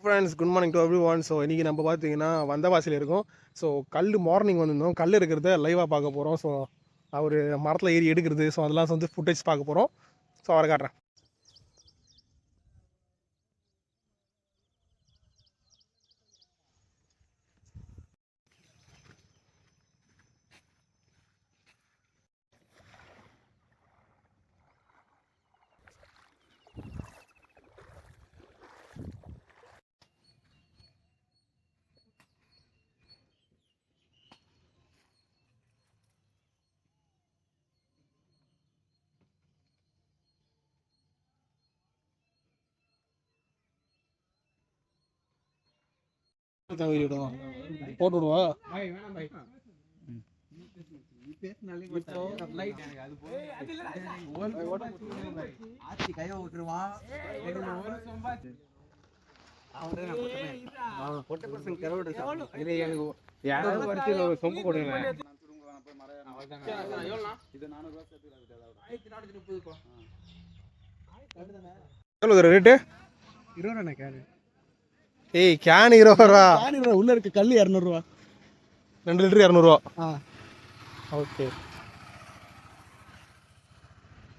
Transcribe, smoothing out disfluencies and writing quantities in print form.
Friends good morning to every one. So இன்றைக்கி நம்ம பார்த்தீங்கன்னா வந்தவாசியில் இருக்கோம். ஸோ மார்னிங் வந்திருந்தோம், கல் இருக்கிறத லைவாக பார்க்க போகிறோம். ஸோ அவர் மரத்தில் ஏறி எடுக்கிறது, ஸோ அதெல்லாம் வந்து ஃபுட்டேஜ் பார்க்க போகிறோம். ஸோ அவரை காட்டுறேன். போட்டு விடுவா. எவ்வளோ ரேட்டு? 20 கேனு. ஏய் கேனு 20 ரூபா. உள்ள இருக்க கல் 200 ரூபா. 2 லிட்டர் 200 ரூபா. ஓகே.